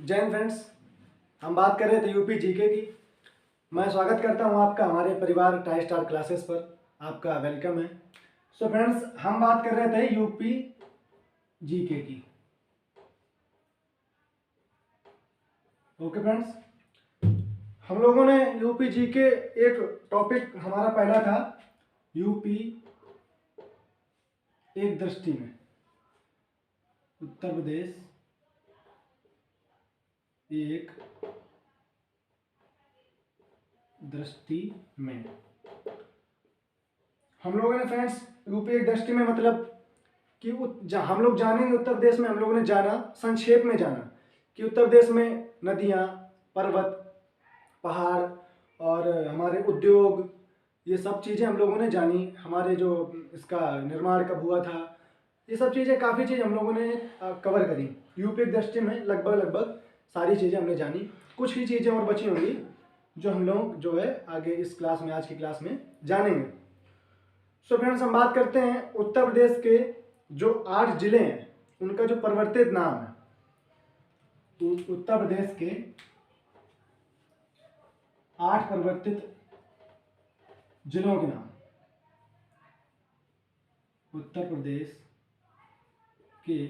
जय हिंद फ्रेंड्स। हम बात कर रहे थे यूपी जीके की। मैं स्वागत करता हूं आपका हमारे परिवार टाई स्टार क्लासेस पर। आपका वेलकम है। सो फ्रेंड्स, हम बात कर रहे थे यूपी जीके की। ओके फ्रेंड्स, हम लोगों ने यूपी जीके एक टॉपिक हमारा पहला था यूपी एक दृष्टि में, उत्तर प्रदेश एक दृष्टि में। हम लोगों ने फ्रेंड्स यूपी एक दृष्टि में मतलब कि हम लोग जानेंगे उत्तर प्रदेश में। हम लोगों ने जाना, संक्षेप में जाना कि उत्तर प्रदेश में नदियाँ, पर्वत, पहाड़ और हमारे उद्योग, ये सब चीज़ें हम लोगों ने जानी। हमारे जो इसका निर्माण कब हुआ था, ये सब चीज़ें, काफ़ी चीज़ हम लोगों ने कवर करी। यूपी की दृष्टि में लगभग सारी चीज़ें हमने जानी। कुछ ही चीज़ें और बची होंगी जो हम लोग जो है आगे इस क्लास में, आज की क्लास में जानेंगे। सो फ्रेंड्स, हम बात करते हैं उत्तर प्रदेश के जो 8 जिले हैं उनका जो परिवर्तित नाम है। तो उत्तर प्रदेश के 8 परिवर्तित जिलों के नाम। उत्तर प्रदेश के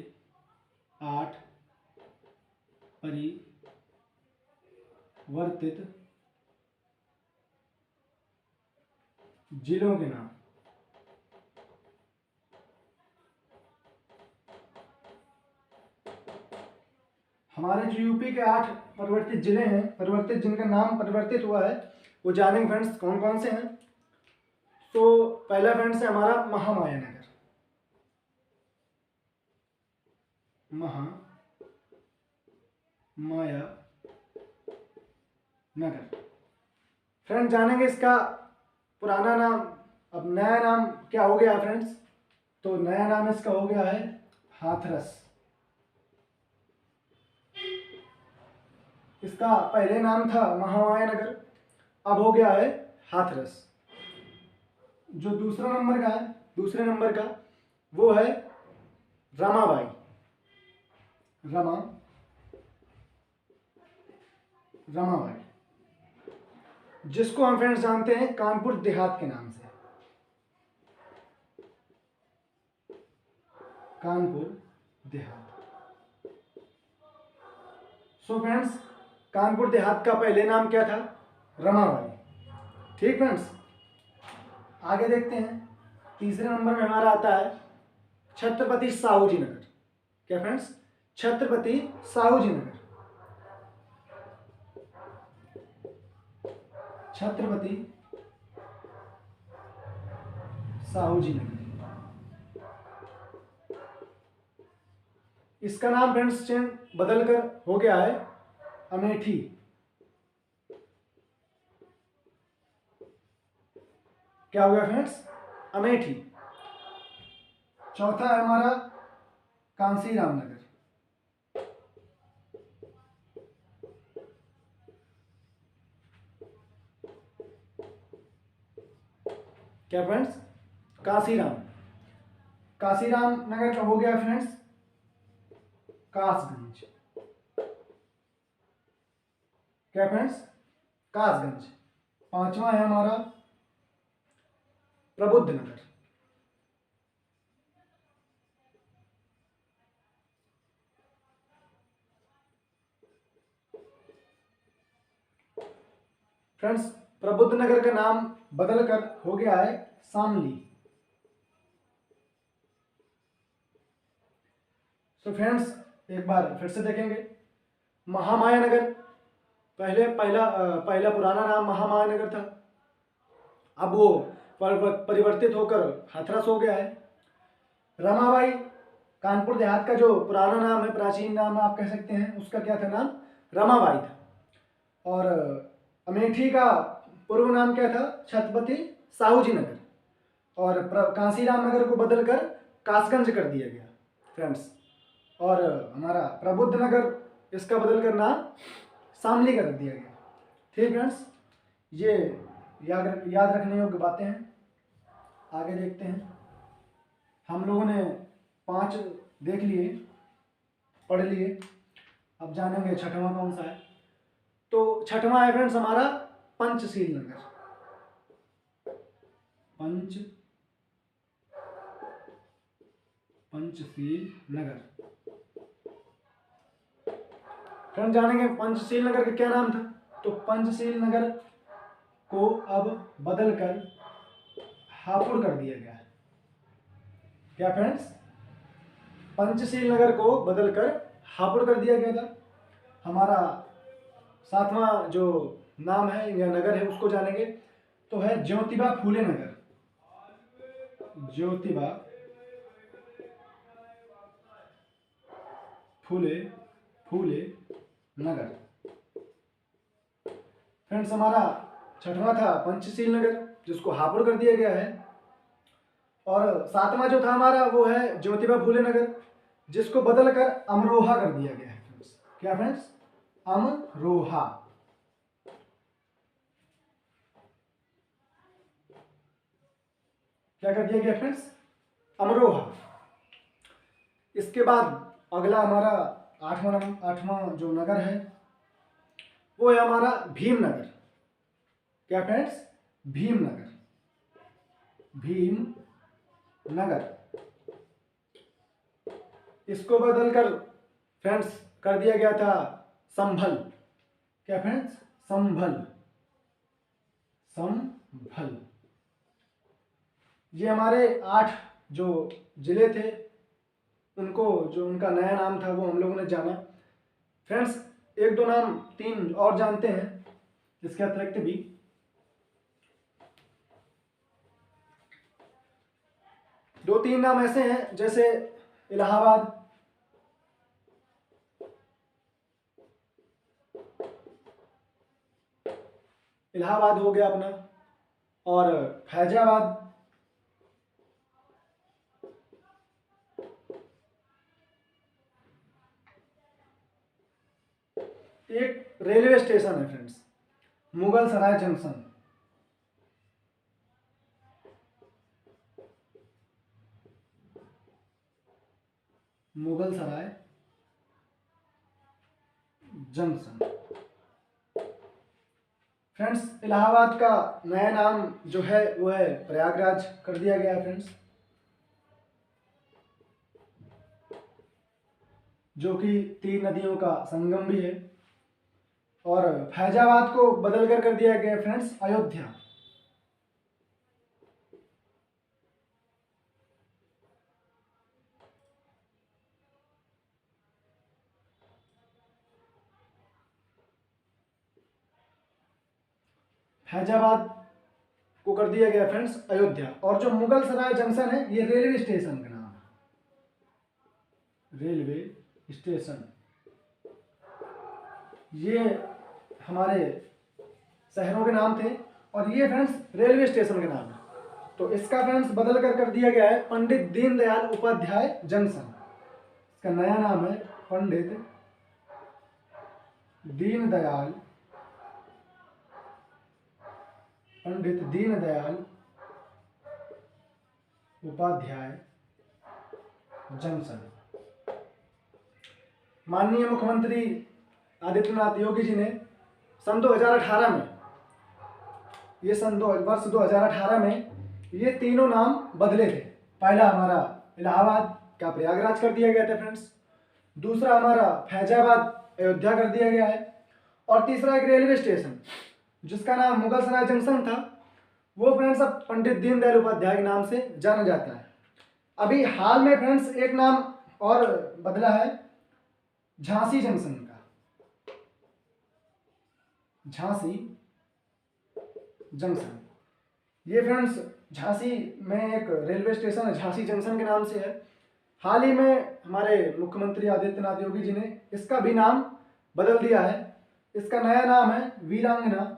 8 परिवर्तित जिलों के नाम। हमारे जो यूपी के 8 परिवर्तित जिले हैं, परिवर्तित जिनका नाम परिवर्तित हुआ है, वो जानेंगे फ्रेंड्स कौन कौन से हैं। तो पहला फ्रेंड्स है हमारा महामाया नगर। महामाया नगर फ्रेंड्स, जानेंगे इसका पुराना नाम। अब नया नाम क्या हो गया फ्रेंड्स? तो नया नाम इसका हो गया है हाथरस। इसका पहले नाम था महामाया नगर, अब हो गया है हाथरस। जो दूसरे नंबर का वो है रमाबाई। रमाबाई, जिसको हम फ्रेंड्स जानते हैं कानपुर देहात के नाम से। कानपुर देहात। सो फ्रेंड्स, कानपुर देहात का पहले नाम क्या था? रमाबाई। ठीक फ्रेंड्स, आगे देखते हैं। तीसरे नंबर में हमारा आता है छत्रपति साहूजी नगर। क्या फ्रेंड्स? छत्रपति साहूजी नगर। छत्रपति साहूजी नगर। इसका नाम फ्रेंड्स चेंज बदलकर हो गया है अमेठी। क्या हो गया फ्रेंड्स? अमेठी। चौथा है हमारा कांसीराम नगर। क्या फ्रेंड्स? कांसीराम। कांसीराम नगर का हो गया फ्रेंड्स कासगंज। क्या फ्रेंड्स? कासगंज। पांचवा है हमारा प्रबुद्ध नगर। फ्रेंड्स, प्रबुद्ध नगर का नाम बदलकर हो गया है शामली। तो फ्रेंड्स, एक बार फिर से देखेंगे। महामाया नगर, पहला पुराना नाम महामाया नगर था, अब वो परिवर्तित होकर हाथरस हो गया है। रमाबाई, कानपुर देहात का जो पुराना नाम है, प्राचीन नाम आप कह सकते हैं, उसका क्या था नाम? रमाबाई था। और अमेठी का पूर्व नाम क्या था? छत्रपति साहूजी नगर। और कांसीराम नगर को बदलकर कासगंज कर दिया गया फ्रेंड्स। और हमारा प्रबुद्ध नगर, इसका बदलकर नाम शामली कर दिया गया। ठीक फ्रेंड्स, ये याद रखने योग्य बातें हैं। आगे देखते हैं। हम लोगों ने 5 देख लिए, पढ़ लिए। अब जानेंगे छठवां कौन सा है। तो छठवां है फ्रेंड्स हमारा पंचशील नगर। पंचशील नगर। फ्रेंड जानेंगे पंचशील नगर का क्या नाम था। तो पंचशील नगर को अब बदलकर हापुड़ कर दिया गया है। क्या फ्रेंड्स, पंचशील नगर को बदलकर हापुड़ कर दिया गया था। हमारा सातवां जो नाम है या नगर है उसको जानेंगे, तो है ज्योतिबा फूले नगर। ज्योतिबा फूले नगर। फ्रेंड्स हमारा छठवां था पंचशील नगर जिसको हापुड़ कर दिया गया है, और सातवां जो था हमारा वो है ज्योतिबा फूले नगर जिसको बदलकर अमरोहा कर दिया गया है फ्रेंड्स। क्या फ्रेंड्स, अमरोहा। क्या कर दिया गया फ्रेंड्स, अमरोहा। इसके बाद अगला हमारा आठवां जो नगर है वो है हमारा भीमनगर। क्या फ्रेंड्स, भीमनगर। भीमनगर इसको बदलकर फ्रेंड्स कर दिया गया था संभल। क्या फ्रेंड्स, संभल। ये हमारे 8 जो जिले थे उनको जो उनका नया नाम था वो हम लोगों ने जाना। फ्रेंड्स एक दो नाम 3 और जानते हैं इसके अतिरिक्त भी। दो तीन नाम ऐसे हैं जैसे इलाहाबाद, इलाहाबाद हो गया अपना, और फैजाबाद, एक रेलवे स्टेशन है फ्रेंड्स मुगल सराय जंक्शन। मुगल सराय जंक्शन। फ्रेंड्स इलाहाबाद का नया नाम जो है वो है प्रयागराज कर दिया गया है फ्रेंड्स, जो कि 3 नदियों का संगम भी है। और फैजाबाद को बदलकर कर दिया गया फ्रेंड्स अयोध्या। फैजाबाद को कर दिया गया फ्रेंड्स अयोध्या। और जो मुगल सराय जंक्शन है ये रेलवे स्टेशन का नाम है, रेलवे स्टेशन। ये हमारे शहरों के नाम थे और ये फ्रेंड्स रेलवे स्टेशन के नाम है। तो इसका फ्रेंड्स बदल कर दिया गया है पंडित दीनदयाल उपाध्याय जंक्शन। इसका नया नाम है पंडित दीनदयाल उपाध्याय जंक्शन। माननीय मुख्यमंत्री आदित्यनाथ योगी जी ने सन 2018 में वर्ष 2018 में ये तीनों नाम बदले थे। पहला हमारा इलाहाबाद का प्रयागराज कर दिया गया था फ्रेंड्स, दूसरा हमारा फैजाबाद अयोध्या कर दिया गया है, और तीसरा एक रेलवे स्टेशन जिसका नाम मुगल सराय जंक्शन था वो फ्रेंड्स अब पंडित दीनदयाल उपाध्याय के नाम से जाना जाता है। अभी हाल में फ्रेंड्स एक नाम और बदला है झांसी जंक्शन का। झांसी जंक्शन ये फ्रेंड्स झांसी में एक रेलवे स्टेशन है, झांसी जंक्शन के नाम से है। हाल ही में हमारे मुख्यमंत्री आदित्यनाथ योगी जी ने इसका भी नाम बदल दिया है। इसका नया नाम है वीरांगना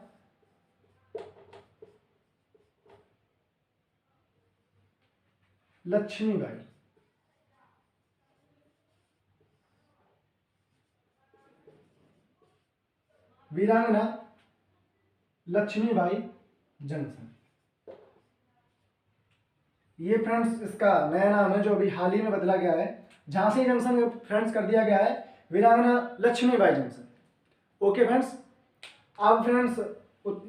लक्ष्मीबाई। वीरांगना लक्ष्मीबाई जंक्शन ये फ्रेंड्स इसका नया नाम है जो अभी हाल ही में बदला गया है। झांसी जंक्शन फ्रेंड्स कर दिया गया है वीरांगना लक्ष्मीबाई जंक्शन। ओके फ्रेंड्स, अब फ्रेंड्स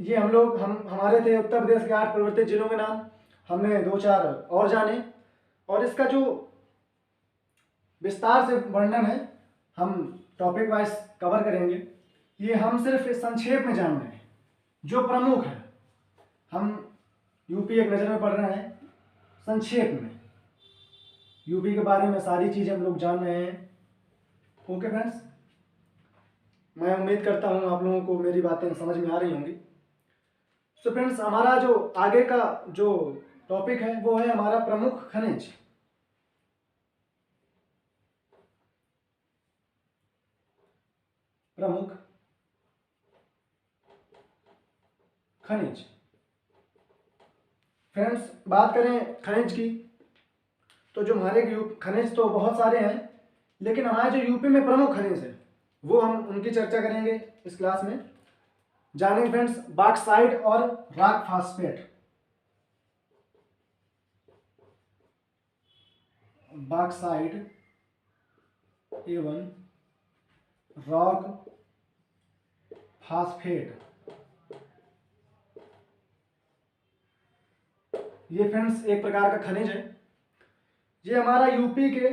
ये हमारे थे उत्तर प्रदेश के 8 पर्वतीय जिलों के नाम, हमने 2-4 और जाने, और इसका जो विस्तार से वर्णन है हम टॉपिक वाइज कवर करेंगे। ये हम सिर्फ संक्षेप में जान रहे हैं जो प्रमुख है। हम यूपी एक नज़र में पढ़ रहे हैं, संक्षेप में यूपी के बारे में सारी चीज़ें हम लोग जान रहे हैं। ओके फ्रेंड्स, मैं उम्मीद करता हूँ आप लोगों को मेरी बातें समझ में आ रही होंगी। तो फ्रेंड्स, हमारा जो आगे का जो टॉपिक है वो है हमारा प्रमुख खनिज। प्रमुख खनिज। फ्रेंड्स, बात करें खनिज की तो जो हमारे खनिज तो बहुत सारे हैं, लेकिन हमारे जो यूपी में प्रमुख खनिज है वो हम उनकी चर्चा करेंगे इस क्लास में। जानेंगे फ्रेंड्स बॉक्साइट और रॉक फास्फेट। बॉक्साइट एवं रॉक फास्फेट, ये फ्रेंड्स एक प्रकार का खनिज है। ये हमारा यूपी के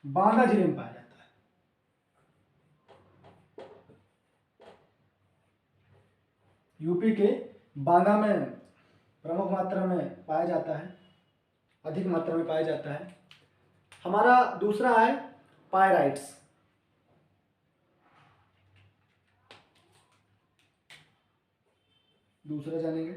बांदा जिले में पाया जाता है। यूपी के बांदा में प्रमुख मात्रा में पाया जाता है, अधिक मात्रा में पाया जाता है। हमारा दूसरा है पायराइट्स। दूसरा जानेंगे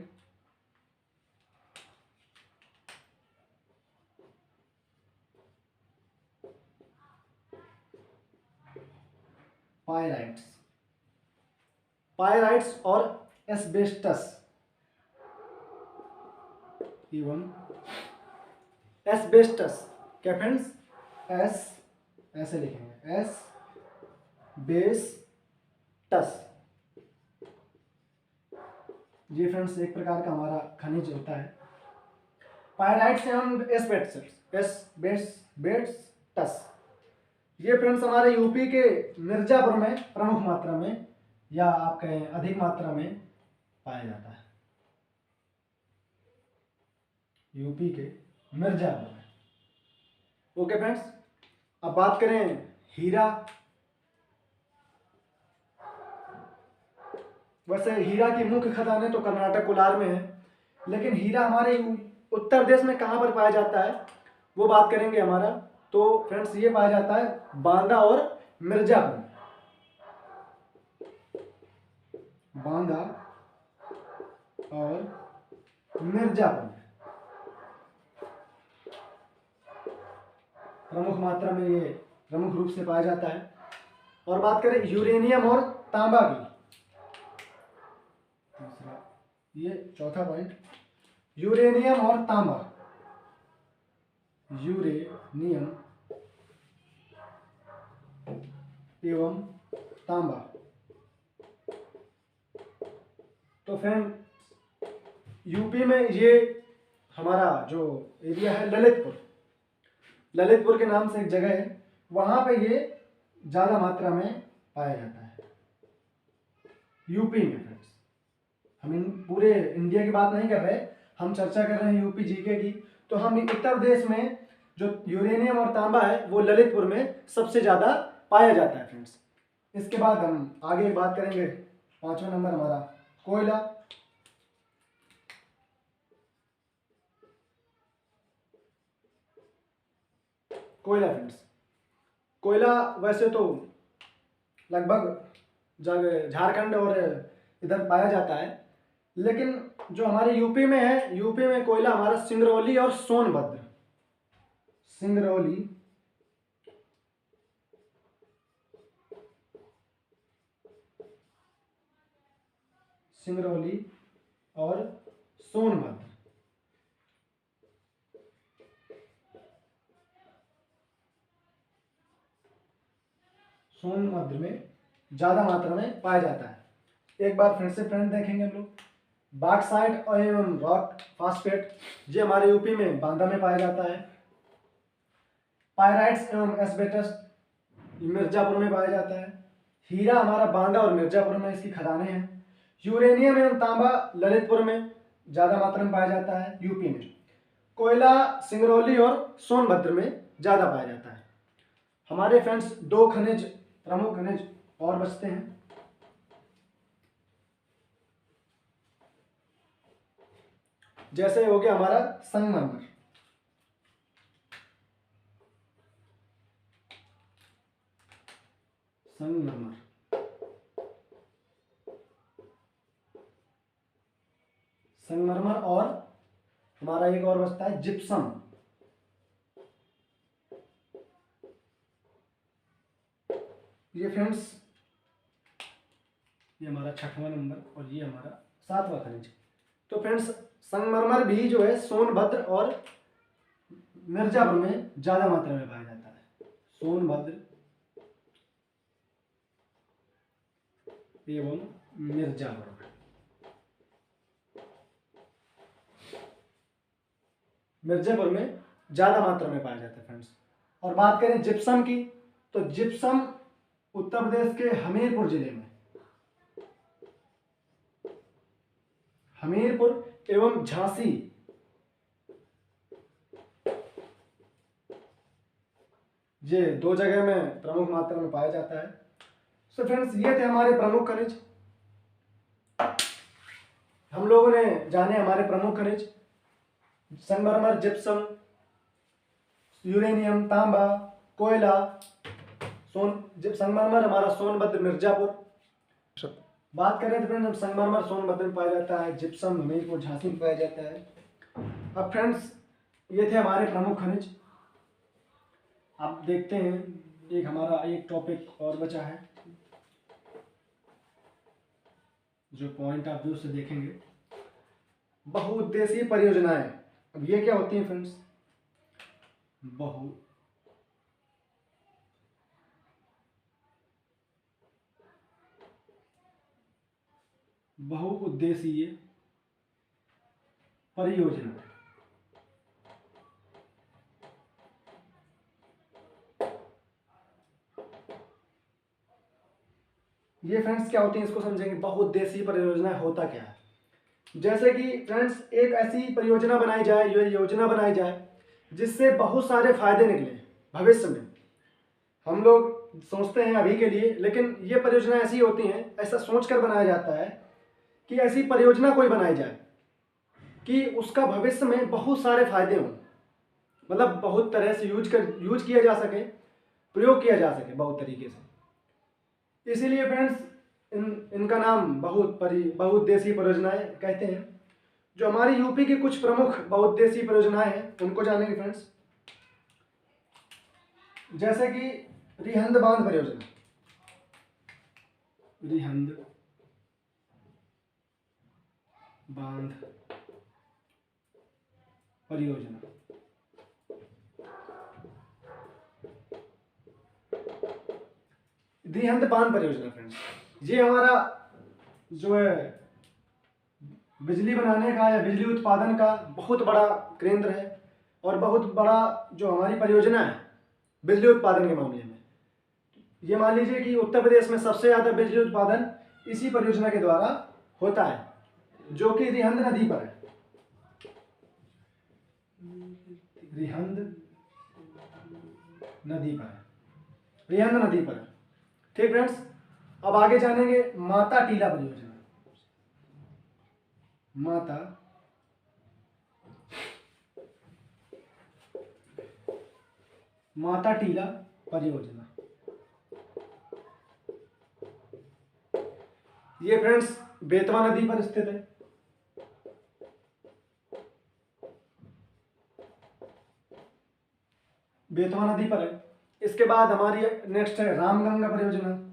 पायराइट्स। पायराइट्स और एस्बेस्टस एवं एस्बेस्टस, क्या फ्रेंड्स, एस ऐसे लिखेंगे, एस बेस टस। ये फ्रेंड्स एक प्रकार का हमारा खनिज होता है। पायराइट्स एवं एस्बेस्टस, ये फ्रेंड्स हमारे यूपी के मिर्जापुर में प्रमुख मात्रा में या आप कहें अधिक मात्रा में पाया जाता है। यूपी के मिर्जापुर में। ओके फ्रेंड्स, अब बात करें हीरा। वैसे हीरा की मुख्य खदानें तो कर्नाटक कोलार में है, लेकिन हीरा हमारे उत्तर प्रदेश में कहाँ पर पाया जाता है वो बात करेंगे हमारा। तो फ्रेंड्स ये पाया जाता है बांदा और मिर्जापुर में। बांदा और मिर्जापुर में प्रमुख मात्रा में ये प्रमुख रूप से पाया जाता है। और बात करें यूरेनियम और तांबा की, ये चौथा पॉइंट, यूरेनियम और तांबा। यूरेनियम एवं तांबा। तो फ्रेंड यूपी में ये हमारा जो एरिया है ललितपुर के नाम से एक जगह है, वहां पे ये ज्यादा मात्रा में पाया जाता है यूपी में। फ्रेंड्स हम पूरे इंडिया की बात नहीं कर रहे, हम चर्चा कर रहे हैं यूपी जीके की। तो हम उत्तर प्रदेश में जो यूरेनियम और तांबा है वो ललितपुर में सबसे ज़्यादा पाया जाता है फ्रेंड्स। इसके बाद हम आगे बात करेंगे, 5वां नंबर हमारा कोयला। कोयला फ्रेंड्स, कोयला वैसे तो लगभग झारखंड और इधर पाया जाता है, लेकिन जो हमारे यूपी में है, यूपी में कोयला हमारा सिंगरौली और सोनभद्र। सिंगरौली और सोनभद्र, सोनभद्र में ज्यादा मात्रा में पाया जाता है। एक बार फिर से फ्रेंड देखेंगे हम लोग, बॉक्साइट एवं रॉक फास्फेट, ये हमारे यूपी में बांदा में पाया जाता है। पायराइट्स एवं एस्बेस्टस, मिर्जापुर में पाया जाता है। हीरा हमारा बांदा और मिर्जापुर में इसकी खदानें हैं। यूरेनियम एवं तांबा ललितपुर में ज़्यादा मात्रा में पाया जाता है, यूपी में। कोयला सिंगरौली और सोनभद्र में ज़्यादा पाया जाता है। हमारे फ्रेंड्स 2 खनिज, प्रमुख खनिज और बचते हैं। जैसे हो गया हमारा संगमरमर। संगमरमर, संगमरमर और हमारा एक और बचता है जिप्सम। ये फ्रेंड्स, ये हमारा 6वां नंबर और ये हमारा 7वां खनिज। तो फ्रेंड्स संगमरमर भी जो है सोनभद्र और मिर्जापुर में ज्यादा मात्रा में पाया जाता है। सोनभद्र एवं मिर्जापुर। मिर्जापुर में ज्यादा मात्रा में पाया जाता है फ्रेंड्स। और बात करें जिप्सम की, तो जिप्सम उत्तर प्रदेश के हमीरपुर जिले में, हमीरपुर एवं झांसी, ये 2 जगह में प्रमुख मात्रा में पाया जाता है। सो फ्रेंड्स ये थे हमारे प्रमुख खनिज। हम लोगों ने जाने हमारे प्रमुख खनिज, संगमरमर, जिप्सम, यूरेनियम, तांबा, कोयला, संगमरमर हमारा सोनभद्र मिर्जापुर। बात करें तो फ्रेंड्स संगमरमर सोनभद्र में पाया जाता है, जिप्सम हमीरपुर झांसी में पाया जाता है। अब फ्रेंड्स ये थे हमारे प्रमुख खनिज। आप देखते हैं एक हमारा एक टॉपिक और बचा है जो पॉइंट ऑफ व्यू से देखेंगे, बहुउद्देशीय परियोजनाएं। अब ये क्या होती हैं फ्रेंड्स? बहुउद्देशीय परियोजना। ये फ्रेंड्स क्या होती है, इसको समझेंगे। बहुउद्देशीय परियोजना होता क्या है? जैसे कि फ्रेंड्स एक ऐसी परियोजना बनाई जाए, ये योजना बनाई जाए जिससे बहुत सारे फायदे निकले भविष्य में। हम लोग सोचते हैं अभी के लिए, लेकिन ये परियोजना ऐसी होती हैं, ऐसा सोचकर बनाया जाता है कि ऐसी परियोजना कोई बनाई जाए कि उसका भविष्य में बहुत सारे फायदे हों, मतलब बहुत तरह से यूज किया जा सके, प्रयोग किया जा सके बहुत तरीके से। इसीलिए फ्रेंड्स इनका नाम बहुउद्देशीय परियोजनाएं कहते हैं। जो हमारी यूपी की कुछ प्रमुख बहुउद्देशीय परियोजनाएं हैं उनको जानेंगे फ्रेंड्स। जैसे कि रिहंद बांध परियोजना, रिहंद बांध परियोजना, रिहंद बांध परियोजना फ्रेंड्स, ये हमारा जो है बिजली बनाने का या बिजली उत्पादन का बहुत बड़ा केंद्र है और बहुत बड़ा जो हमारी परियोजना है बिजली उत्पादन के मामले में। ये मान लीजिए कि उत्तर प्रदेश में सबसे ज़्यादा बिजली उत्पादन इसी परियोजना के द्वारा होता है, जो कि रिहंद नदी पर है। रिहंद नदी पर है, रिहंद नदी पर है। ठीक फ्रेंड्स, अब आगे जानेंगे माता टीला परियोजना। माता टीला परियोजना, ये फ्रेंड्स बेतवा नदी पर स्थित है। बेतवा नदी पर है। इसके बाद हमारी नेक्स्ट है रामगंगा परियोजना।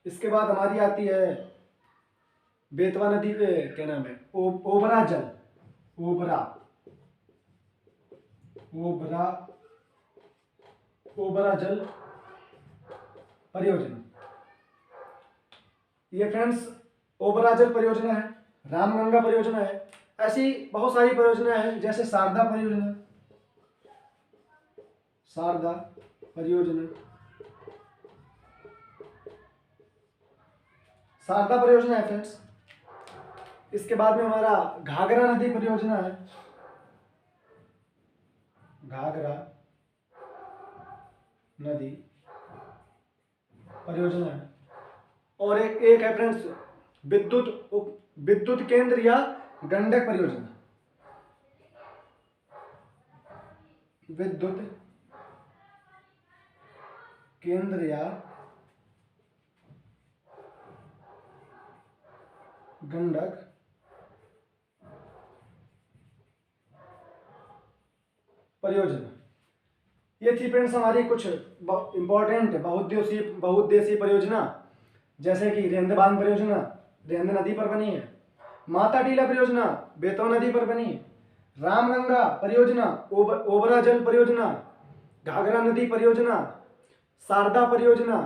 इसके बाद हमारी आती है बेतवा नदी पे क्या नाम है, ओबरा जल, ओबरा जल परियोजना। ये फ्रेंड्स ओबरा जल परियोजना है, रामगंगा परियोजना है ऐसी बहुत सारी परियोजनाएं हैं, जैसे शारदा परियोजना, शारदा परियोजना, शारदा परियोजना है फ्रेंड्स। इसके बाद में हमारा घाघरा नदी परियोजना है, घाघरा नदी परियोजना है। और एक है फ्रेंड्स विद्युत केंद्र या गंडक परियोजना, विद्युत केंद्र या गंडक परियोजना। ये थी फ्रेंड्स हमारी कुछ इंपॉर्टेंट बहुउद्देशीय परियोजना, जैसे कि रेंद बांध परियोजना रेंद नदी पर बनी है, माता टीला परियोजना बेतवा नदी पर बनी है, रामगंगा परियोजना ओबरा जल परियोजना, घाघरा नदी परियोजना, शारदा परियोजना,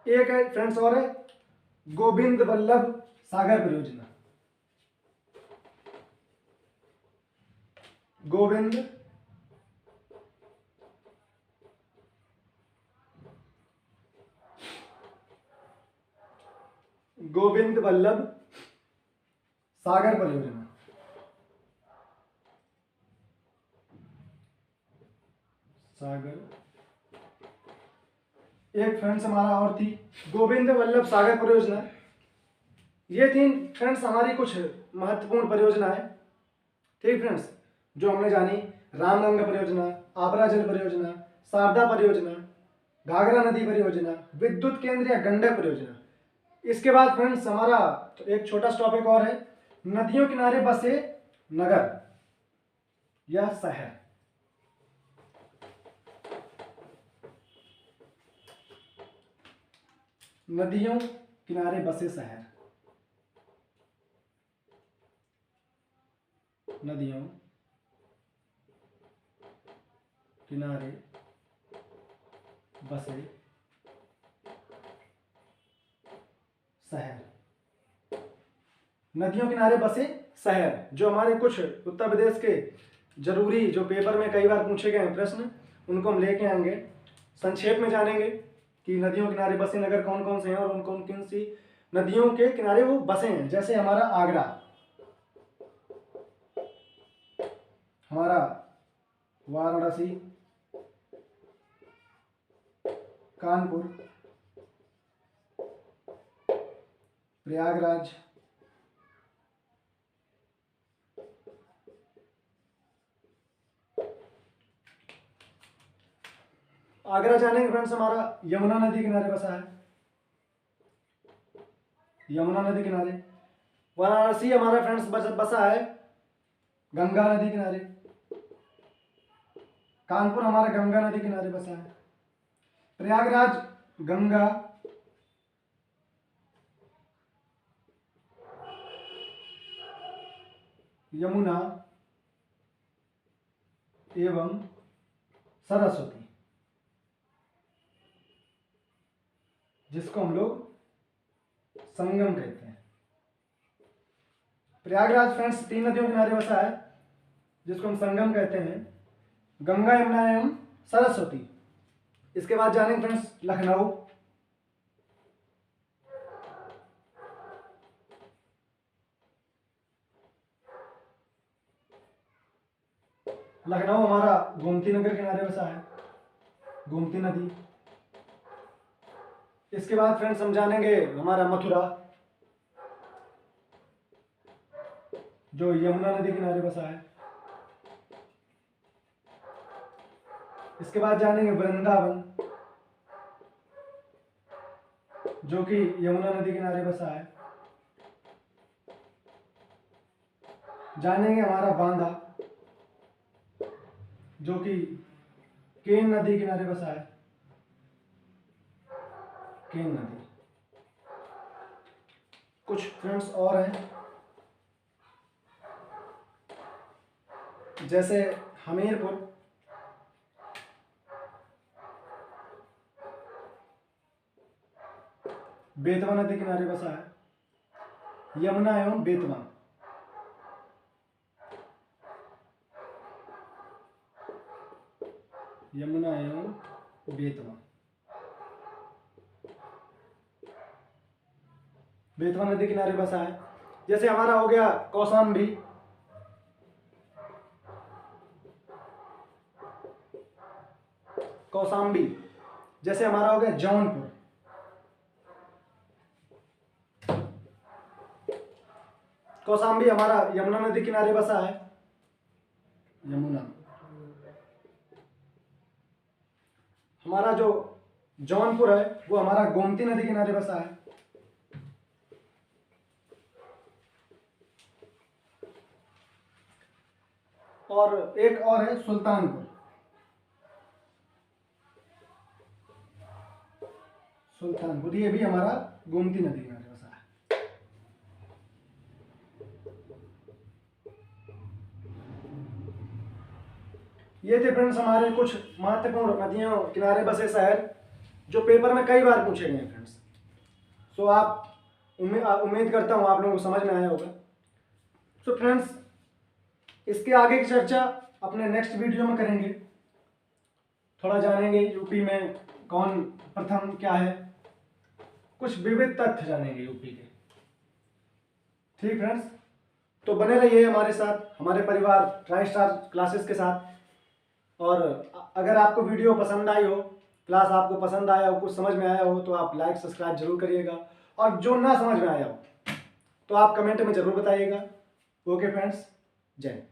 एक है फ्रेंड्स और है गोविंद बल्लभ सागर परियोजना, गोविंद बल्लभ सागर परियोजना। सागर एक फ्रेंड्स हमारा और थी गोविंद बल्लभ सागर परियोजना। ये थी फ्रेंड्स हमारी कुछ महत्वपूर्ण परियोजनाएं, ठीक फ्रेंड्स, जो हमने जानी। रामगंगा परियोजना, आबरा जल परियोजना, शारदा परियोजना, घाघरा नदी परियोजना, विद्युत केंद्र या गंडक परियोजना। इसके बाद फ्रेंड्स हमारा एक छोटा टॉपिक और है, नदियों किनारे बसे नगर या शहर। नदियों किनारे बसे शहर, नदियों किनारे बसे शहर, नदियों किनारे बसे शहर, जो हमारे कुछ उत्तर प्रदेश के जरूरी जो पेपर में कई बार पूछे गए हैं प्रश्न, उनको हम लेके आएंगे। संक्षेप में जानेंगे कि नदियों किनारे बसे नगर कौन कौन से हैं और उन कौन कौन सी नदियों के किनारे वो बसे हैं। जैसे हमारा आगरा, हमारा वाराणसी, कानपुर, प्रयागराज, आगरा जानेंगे फ्रेंड्स हमारा यमुना नदी किनारे बसा है, यमुना नदी किनारे। वाराणसी हमारा फ्रेंड्स बसा है गंगा नदी किनारे। कानपुर हमारा गंगा नदी किनारे बसा है। प्रयागराज गंगा, यमुना एवं सरस्वती, जिसको हम लोग संगम कहते हैं। प्रयागराज फ्रेंड्स 3 नदियों के किनारे बसा है, जिसको हम संगम कहते हैं, गंगा यमुना एवं सरस्वती। इसके बाद जानेंगे फ्रेंड्स लखनऊ, लखनऊ हमारा गोमती नगर किनारे बसा है, गोमती नदी। इसके बाद फ्रेंड्स हम जानेंगे हमारा मथुरा, जो यमुना नदी किनारे बसा है। इसके बाद जानेंगे वृंदावन, जो कि यमुना नदी किनारे बसा है। जानेंगे हमारा बांदा, जो कि केन नदी किनारे बसा है, केन नदी। कुछ फ्रेंड्स और हैं, जैसे हमीरपुर, बेतवा नदी किनारे बसा है, यमुना एवं बेतवा। यमुना एवं बेतवा। बेतवा नदी किनारे बसा है। जैसे हमारा हो गया कौशाम्बी, कौशाम्बी जैसे हमारा हो गया जौनपुर, कौशाम्बी हमारा यमुना नदी किनारे बसा है, यमुना। हमारा जो जौनपुर है वो हमारा गोमती नदी किनारे बसा है। और एक और है सुल्तानपुर, सुल्तानपुर ये भी हमारा गोमती नदी किनारे बसा है। ये थे फ्रेंड्स हमारे कुछ महत्वपूर्ण नदियों किनारे बसे शहर जो पेपर में कई बार पूछे गए हैं फ्रेंड्स। सो आप उम्मीद करता हूँ आप लोगों को समझ में आया होगा। सो फ्रेंड्स इसके आगे की चर्चा अपने नेक्स्ट वीडियो में करेंगे। थोड़ा जानेंगे यूपी में कौन प्रथम क्या है, कुछ विविध तथ्य जानेंगे यूपी के। ठीक फ्रेंड्स, तो बने रहिए हमारे साथ, हमारे परिवार ट्राई स्टार क्लासेस के साथ। और अगर आपको वीडियो पसंद आई हो, क्लास आपको पसंद आया हो, कुछ समझ में आया हो तो आप लाइक सब्सक्राइब जरूर करिएगा। और जो ना समझ में आया हो तो आप कमेंट में ज़रूर बताइएगा। ओके फ्रेंड्स, जय हिंद।